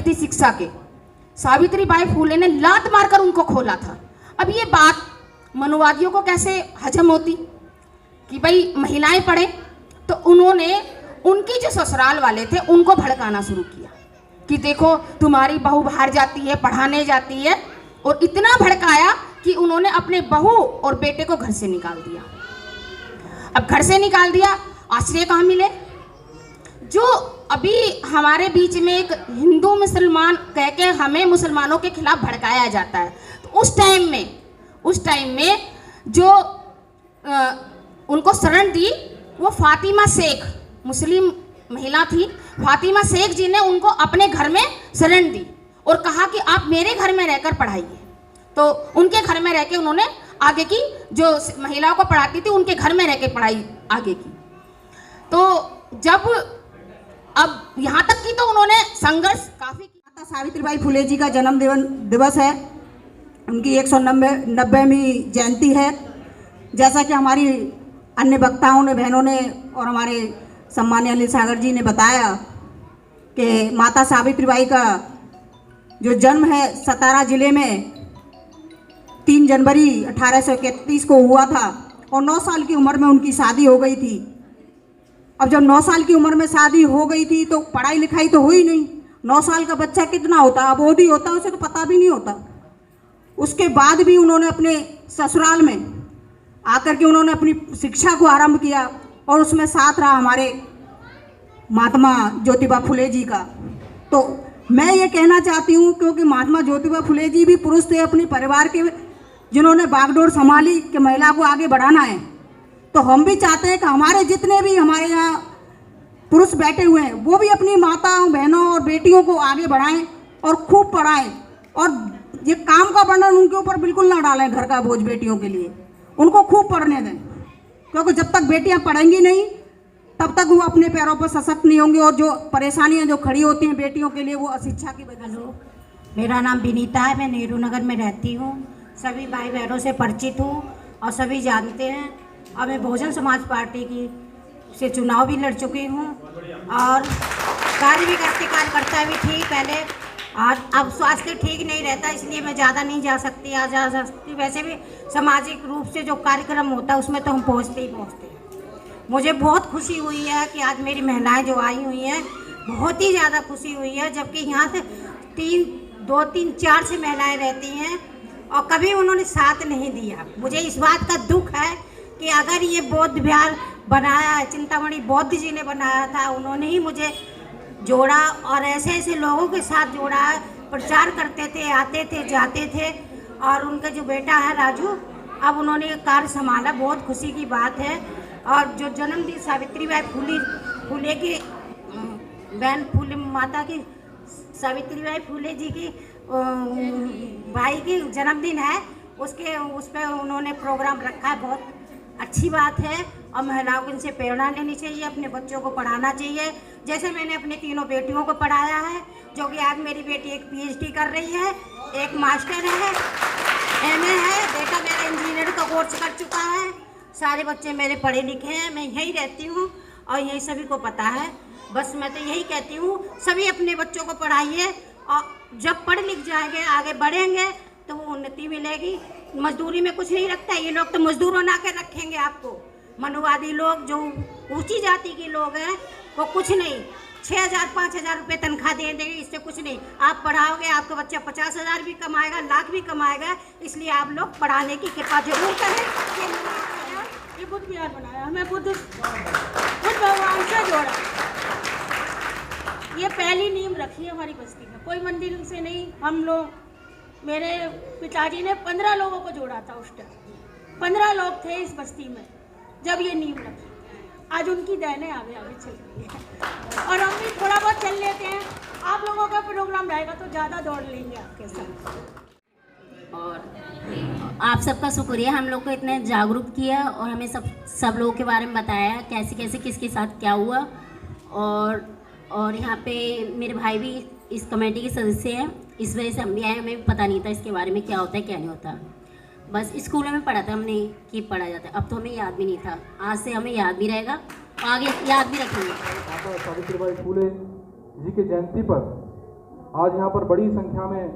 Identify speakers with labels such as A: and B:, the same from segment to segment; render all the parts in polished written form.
A: किए थे शिक्षा के, सावित्रीबाई फुले ने लात मारकर उनको खोला था। अब ये बात मनुवादियों को कैसे हजम होती कि भाई महिलाएं पढ़े, तो उन्होंने उनकी जो ससुराल वाले थे उनको भड़काना शुरू किया कि देखो तुम्हारी बहू बाहर जाती है, पढ़ाने जाती है, और इतना भड़काया कि उन्होंने अपने बहू और बेटे को घर से निकाल दिया। अब घर से निकाल दिया, आश्रय कहाँ मिले? जो अभी हमारे बीच में एक हिंदू मुसलमान कह के हमें मुसलमानों के खिलाफ भड़काया जाता है, तो उस टाइम में जो उनको शरण दी वो फातिमा शेख, मुस्लिम महिला थी, फातिमा शेख जी ने उनको अपने घर में शरण दी और कहा कि आप मेरे घर में रहकर पढ़ाइए। तो उनके घर में रह के उन्होंने आगे की जो महिलाओं को पढ़ाती थी उनके घर में रह के पढ़ाई आगे की। तो जब अब यहाँ तक की तो उन्होंने संघर्ष काफ़ी किया।
B: सावित्रीबाई फुले जी का जन्म दिवस है, उनकी 190वीं जयंती है। जैसा कि हमारी अन्य वक्ताओं ने, बहनों ने और हमारे सम्मानीय अनिल सागर जी ने बताया कि माता सावित्रीबाई का जो जन्म है सतारा जिले में 3 जनवरी 1831 को हुआ था और 9 साल की उम्र में उनकी शादी हो गई थी। अब जब 9 साल की उम्र में शादी हो गई थी तो पढ़ाई लिखाई तो हुई नहीं। 9 साल का बच्चा कितना होता, अबोध ही होता, उसे तो पता भी नहीं होता। उसके बाद भी उन्होंने अपने ससुराल में आकर के उन्होंने अपनी शिक्षा को आरंभ किया और उसमें साथ रहा हमारे महात्मा ज्योतिबा फुले जी का। तो मैं ये कहना चाहती हूँ, क्योंकि महात्मा ज्योतिबा फुले जी भी पुरुष थे अपने परिवार के, जिन्होंने बागडोर संभाली कि महिला को आगे बढ़ाना है। तो हम भी चाहते हैं कि हमारे जितने भी हमारे यहाँ पुरुष बैठे हुए हैं वो भी अपनी माताओं, बहनों और बेटियों को आगे बढ़ाएं और खूब पढ़ाएं, और ये काम का बर्डन उनके ऊपर बिल्कुल ना डालें। घर का बोझ बेटियों के लिए उनको खूब पढ़ने दें, क्योंकि जब तक बेटियां पढ़ेंगी नहीं तब तक वो अपने पैरों पर सशक्त नहीं होंगे, और जो परेशानियां जो खड़ी होती हैं बेटियों के लिए वो अशिक्षा की वजह से।
C: मेरा नाम विनीता है, मैं नेहरू नगर में रहती हूँ। सभी भाई बहनों से परिचित हूँ और सभी जानते हैं। और मैं बहुजन समाज पार्टी की से चुनाव भी लड़ चुकी हूँ और कार्य भी करती, कार्यकर्ता भी थी पहले, और अब स्वास्थ्य ठीक नहीं रहता इसलिए मैं ज़्यादा नहीं जा सकती, जा सकती। वैसे भी सामाजिक रूप से जो कार्यक्रम होता है उसमें तो हम पहुँचते ही पहुँचते हैं। मुझे बहुत खुशी हुई है कि आज मेरी महिलाएं जो आई हुई हैं, बहुत ही ज़्यादा खुशी हुई है, जबकि यहाँ से 2, 3, 4 से महिलाएं रहती हैं और कभी उन्होंने साथ नहीं दिया। मुझे इस बात का दुख है कि अगर ये बौद्ध विहार बनाया है, चिंतामणि बौद्ध जी ने बनाया था, उन्होंने ही मुझे जोड़ा और ऐसे ऐसे लोगों के साथ जोड़ा है। प्रचार करते थे, आते थे, जाते थे, और उनका जो बेटा है राजू, अब उन्होंने ये कार्य संभाला, बहुत खुशी की बात है। और जो जन्मदिन सावित्रीबाई फुले की बहन फुले माता की सावित्रीबाई फुले जी की भाई की जन्मदिन है, उस पर उन्होंने प्रोग्राम रखा है, बहुत अच्छी बात है। और महिलाओं को इनसे प्रेरणा लेनी चाहिए, अपने बच्चों को पढ़ाना चाहिए। जैसे मैंने अपने तीनों बेटियों को पढ़ाया है, जो कि आज मेरी बेटी एक PhD कर रही है, एक मास्टर है, MA है, बेटा मेरा इंजीनियर का कोर्स कर चुका है। सारे बच्चे मेरे पढ़े लिखे हैं, मैं यहीं रहती हूँ और यही सभी को पता है। बस मैं तो यही कहती हूँ, सभी अपने बच्चों को पढ़ाइए, और जब पढ़ लिख जाएंगे, आगे बढ़ेंगे तो वो उन्नति मिलेगी। मजदूरी में कुछ नहीं रखता है, ये लोग तो मजदूर बना के रखेंगे आपको। मनुवादी लोग जो ऊंची जाति के लोग हैं वो कुछ नहीं, 6,000 5,000 रुपये तनख्वाह दे देंगे, इससे कुछ नहीं। आप पढ़ाओगे, आपका बच्चा 50,000 भी कमाएगा, लाख भी कमाएगा। इसलिए आप लोग पढ़ाने की कृपा जरूर करें।
D: ये बुद्ध विहार बनाया, हमें बुद्ध भगवान से जोड़ा। ये पहली नींव रखी है हमारी बस्ती में, कोई मंदिर से नहीं। हम लोग, मेरे पिताजी ने 15 लोगों को जोड़ा था उस टाइम। 15 लोग थे इस बस्ती में जब ये नींव रखी। आज उनकी देने आगे आगे चल रही है और हम भी थोड़ा बहुत चल लेते हैं। आप लोगों का प्रोग्राम रहेगा तो ज़्यादा दौड़ लेंगे आपके साथ।
E: और आप सबका शुक्रिया, हम लोग को इतने जागरूक किया और हमें सब लोगों के बारे में बताया, कैसे कैसे किसके साथ क्या हुआ। और यहाँ पे मेरे भाई भी इस कमेटी के सदस्य हैं, इस वजह से हम भी आए। हमें पता नहीं था इसके बारे में क्या होता है क्या नहीं होता। बस स्कूलों में पढ़ा था हमने कि पढ़ा जाता है, अब तो हमें याद भी नहीं था। आज से हमें याद भी रहेगा और आगे याद भी रखेंगे।
F: माता सावित्रीबाई फुले जी की जयंती पर आज यहाँ पर बड़ी संख्या में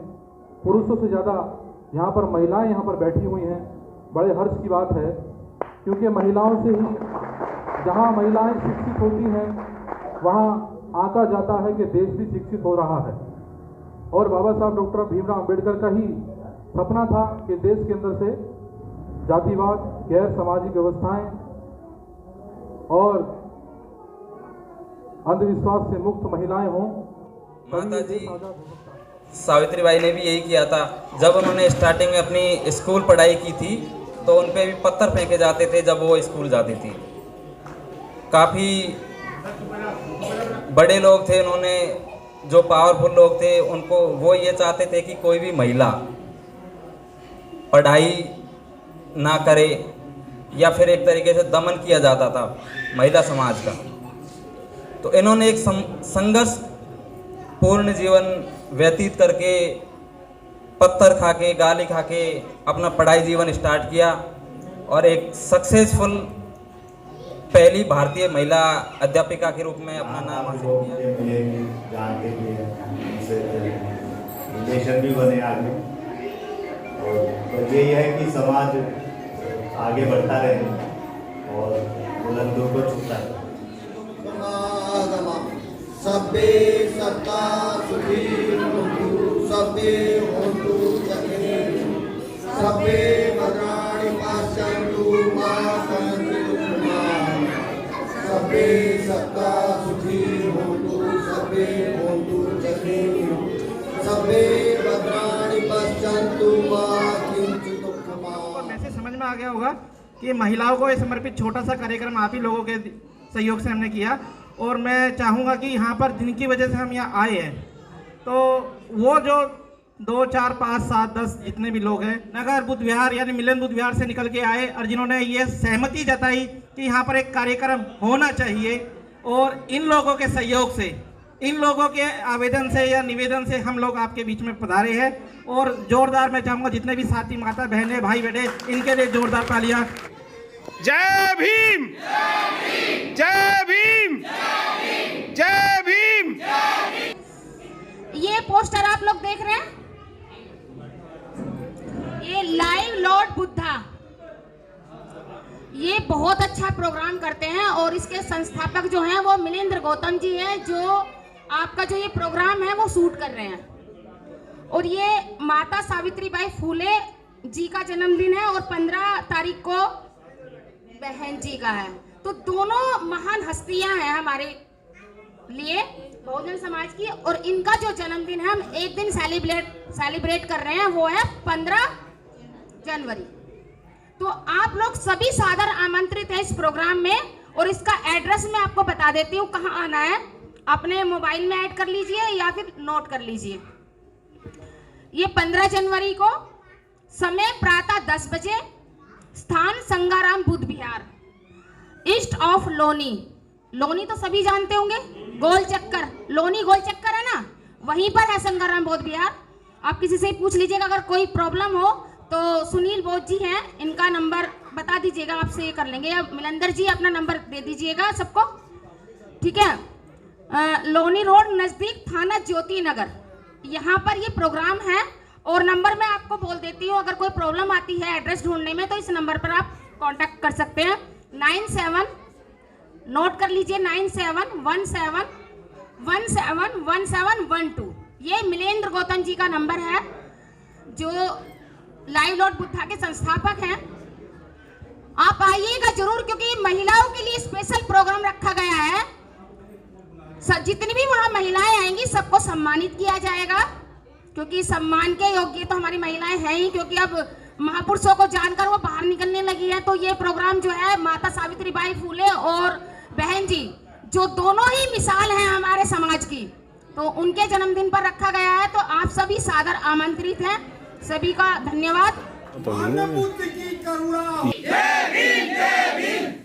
F: पुरुषों से ज़्यादा यहाँ पर महिलाएं यहाँ पर बैठी हुई हैं। बड़े हर्ष की बात है, क्योंकि महिलाओं से ही, जहाँ महिलाएं शिक्षित होती हैं वहाँ आंका जाता है कि देश भी शिक्षित हो रहा है। और बाबा साहब डॉक्टर भीमराव अंबेडकर का ही सपना था कि देश के अंदर से जातिवाद, गैर सामाजिक व्यवस्थाएं और अंधविश्वास से मुक्त महिलाएं हों।
G: माता जी सावित्रीबाई ने भी यही किया था। जब उन्होंने स्टार्टिंग में अपनी स्कूल पढ़ाई की थी तो उन पे भी पत्थर फेंके जाते थे जब वो स्कूल जाती थी। काफ़ी बड़े लोग थे, उन्होंने जो पावरफुल लोग थे उनको वो ये चाहते थे कि कोई भी महिला पढ़ाई ना करे, या फिर एक तरीके से दमन किया जाता था महिला समाज का। तो इन्होंने एक संघर्ष पूर्ण जीवन व्यतीत करके, पत्थर खा के, गाली खा के अपना पढ़ाई जीवन स्टार्ट किया और एक सक्सेसफुल पहली भारतीय महिला अध्यापिका के रूप में अपना नाम हासिल किया।
H: रिलेशन भी बने आगे, और ये है कि समाज आगे बढ़ता रहे और बुलंदों को छूता रहे।
I: सबे सत्ता सुखी होतु, सबे होतु जगने, सबे भद्राणि पश्यन्तु मा कश्चित् दुःखम्, सबे सत्ता सुखी होतु, सबे होतु जगने, सबे भद्राणि पश्यन्तु मा किंचित् दुःखम्।
J: मैसेज समझ में आ गया होगा कि महिलाओं को समर्पित छोटा सा कार्यक्रम आप ही लोगों के सहयोग से हमने किया, और मैं चाहूँगा कि यहाँ पर जिनकी वजह से हम यहाँ आए हैं, तो वो जो 2, 4, 5, 7, 10 जितने भी लोग हैं, नगर बुद्ध विहार यानी मिलन बुद्ध विहार से निकल के आए, और जिन्होंने ये सहमति जताई कि यहाँ पर एक कार्यक्रम होना चाहिए, और इन लोगों के सहयोग से, इन लोगों के आवेदन से या निवेदन से हम लोग आपके बीच में पधारे हैं। और जोरदार मैं चाहूँगा जितने भी साथी, माता, बहनें, भाई बेटे, इनके लिए जोरदार तालियाँ।
K: जय भीम, जय भीम, जय भीम।
A: ये पोस्टर आप लोग देख रहे हैं, ये लाइव लॉर्ड बुद्धा, ये बहुत अच्छा प्रोग्राम करते हैं, और इसके संस्थापक जो हैं वो मिलिंद गौतम जी हैं, जो आपका जो ये प्रोग्राम है वो शूट कर रहे हैं। और ये माता सावित्रीबाई फूले जी का जन्मदिन है और 15 तारीख को बहन जी का है। तो दोनों महान हस्तियां हैं हमारे लिए बहुजन समाज की, और इनका जो जन्मदिन है हम एक दिन सेलिब्रेट कर रहे हैं, वो है 15 जनवरी। तो आप लोग सभी सादर आमंत्रित हैं इस प्रोग्राम में, और इसका एड्रेस मैं आपको बता देती हूँ कहाँ आना है। अपने मोबाइल में ऐड कर लीजिए या फिर नोट कर लीजिए। ये 15 जनवरी को, समय प्रातः 10 बजे, स्थान संगाराम बुद्ध विहार, ईस्ट ऑफ लोनी। लोनी तो सभी जानते होंगे, गोल चक्कर, लोनी गोल चक्कर है ना, वहीं पर है संगाराम बुद्ध विहार। आप किसी से पूछ लीजिएगा, अगर कोई प्रॉब्लम हो तो सुनील बोध जी हैं, इनका नंबर बता दीजिएगा, आपसे ये कर लेंगे, या मिलंदर जी अपना नंबर दे दीजिएगा सबको, ठीक है। लोनी रोड नज़दीक थाना ज्योति नगर, यहाँ पर ये प्रोग्राम है। और नंबर मैं आपको बोल देती हूँ, अगर कोई प्रॉब्लम आती है एड्रेस ढूंढने में तो इस नंबर पर आप कांटेक्ट कर सकते हैं। 97, नोट कर लीजिए, 9717171712। ये मिलेंद्र गौतम जी का नंबर है, जो लाइव लॉर्ड बुद्धा के संस्थापक हैं। आप आइएगा जरूर, क्योंकि महिलाओं के लिए स्पेशल प्रोग्राम रखा गया है। जितनी भी वहाँ महिलाएं आएंगी सबको सम्मानित किया जाएगा, क्योंकि सम्मान के योग्य तो हमारी महिलाएं हैं ही, क्योंकि अब महापुरुषों को जानकर वो बाहर निकलने लगी है। तो ये प्रोग्राम जो है माता सावित्रीबाई फूले और बहन जी, जो दोनों ही मिसाल हैं हमारे समाज की, तो उनके जन्मदिन पर रखा गया है। तो आप सभी सादर आमंत्रित हैं, सभी का धन्यवाद।
I: बुद्ध की करुणा। जय भीम, जय भीम।